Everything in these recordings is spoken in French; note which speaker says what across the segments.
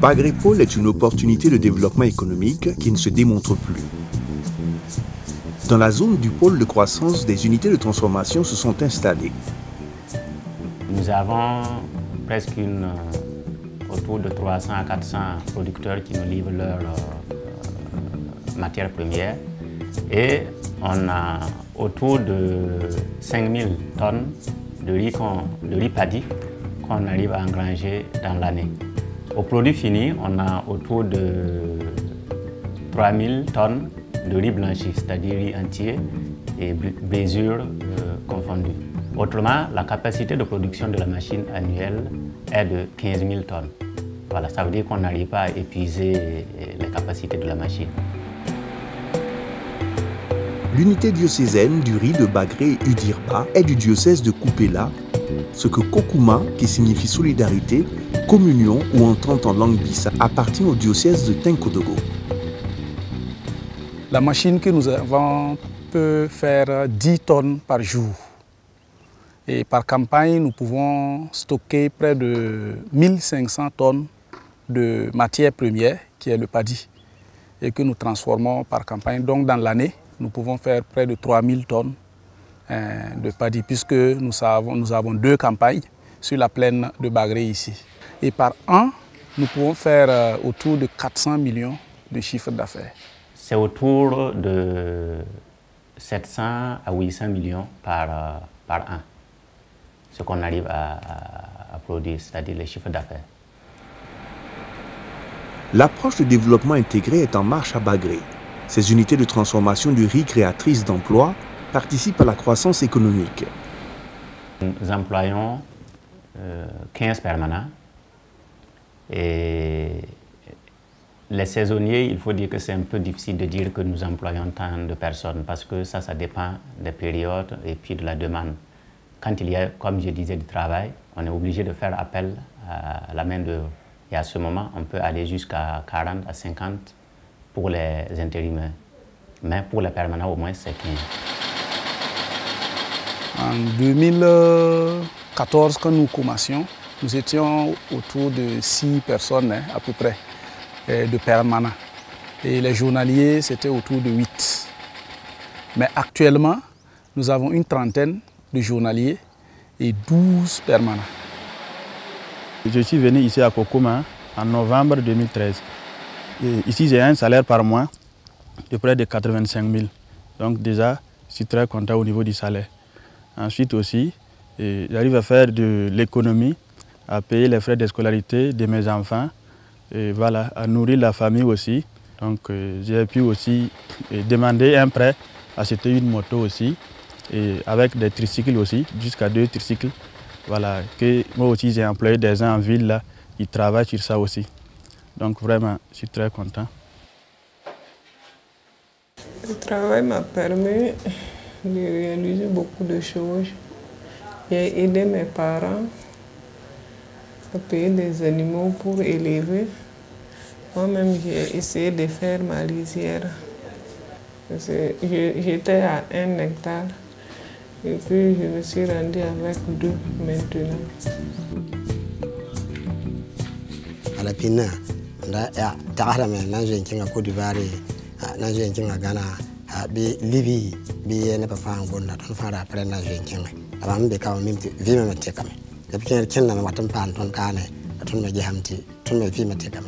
Speaker 1: Bagrépol est une opportunité de développement économique qui ne se démontre plus. Dans la zone du pôle de croissance, des unités de transformation se sont installées.
Speaker 2: Nous avons presque autour de 300 à 400 producteurs qui nous livrent leurs matières premières et on a autour de 5000 tonnes de riz paddy qu'on arrive à engranger dans l'année. Au produit fini, on a autour de 3000 tonnes de riz blanchi, c'est-à-dire riz entier et blessures confondues. Autrement, la capacité de production de la machine annuelle est de 15 000 tonnes. Voilà, ça veut dire qu'on n'arrive pas à épuiser les capacités de la machine.
Speaker 1: L'unité diocésaine du riz de Bagré Udirba est du diocèse de Kupela, ce que Kokuma, qui signifie solidarité, communion ou entente en langue bissa, appartient au diocèse de Tenkodogo.
Speaker 3: La machine que nous avons peut faire 10 tonnes par jour. Et par campagne, nous pouvons stocker près de 1500 tonnes de matière première, qui est le paddy, et que nous transformons par campagne. Donc dans l'année, nous pouvons faire près de 3000 tonnes de paddy, puisque nous avons 2 campagnes sur la plaine de Bagré ici. Et par an, nous pouvons faire autour de 400 millions de chiffre d'affaires.
Speaker 2: C'est autour de 700 à 800 millions par an, ce qu'on arrive à produire, c'est-à-dire les chiffres d'affaires.
Speaker 1: L'approche de développement intégré est en marche à Bagré. Ces unités de transformation du riz créatrices d'emplois participent à la croissance économique.
Speaker 2: Nous employons 15 permanents et les saisonniers, il faut dire que c'est un peu difficile de dire que nous employons tant de personnes parce que ça dépend des périodes et puis de la demande. Quand il y a, comme je disais, du travail, on est obligé de faire appel à la main-d'œuvre. Et à ce moment, on peut aller jusqu'à 40 à 50 pour les intérimaires. Mais pour les permanents, au moins, c'est 15.
Speaker 3: En 2014, quand nous commencions, nous étions autour de 6 personnes à peu près de permanents. Et les journaliers, c'était autour de 8. Mais actuellement, nous avons une trentaine de journaliers et 12 permanents.
Speaker 4: Je suis venu ici à Kokuma en novembre 2013. Et ici, j'ai un salaire par mois de près de 85 000. Donc déjà, je suis très content au niveau du salaire. Ensuite aussi, j'arrive à faire de l'économie, à payer les frais de scolarité de mes enfants, et voilà, à nourrir la famille aussi. Donc j'ai pu aussi demander un prêt, acheter une moto aussi, et avec des tricycles aussi, jusqu'à 2 tricycles. Voilà, que moi aussi j'ai employé des gens en ville là, ils travaillent sur ça aussi. Donc vraiment, je suis très content.
Speaker 5: Le travail m'a permis de réaliser beaucoup de choses. J'ai aidé mes parents à payer des animaux pour élever. Moi-même, j'ai essayé de faire ma lisière. J'étais à 1 hectare. Et puis je me suis rendue avec 2 maintenant.
Speaker 6: À la pina, Tahara, Nanjé, Kinga Côte d'Ivoire, Nanjé, Kinga Ghana, Libye, n'est pas fan bon, n'a pas fait après Nanjé, Kinga. Avant de quand même vivre me take me. Le petit Ken n'a pas pan ton cane, à ton me diamti, ton me vie me take me.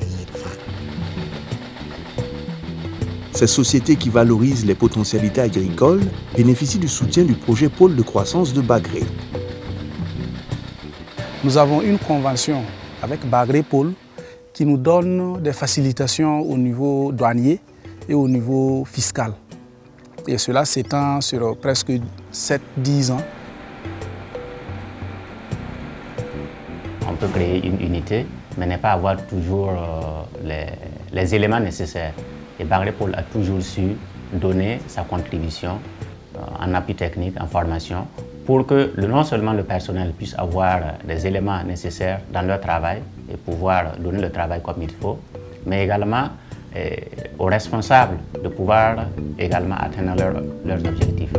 Speaker 1: Ces sociétés qui valorisent les potentialités agricoles bénéficient du soutien du projet Pôle de croissance de Bagré.
Speaker 3: Nous avons une convention avec Bagré Pôle qui nous donne des facilitations au niveau douanier et au niveau fiscal. Et cela s'étend sur presque 7-10 ans.
Speaker 2: On peut créer une unité, mais ne pas avoir toujours les éléments nécessaires. Et Bagré Pôle a toujours su donner sa contribution en appui technique, en formation, pour que non seulement le personnel puisse avoir les éléments nécessaires dans leur travail et pouvoir donner le travail comme il faut, mais également aux responsables de pouvoir également atteindre leurs objectifs.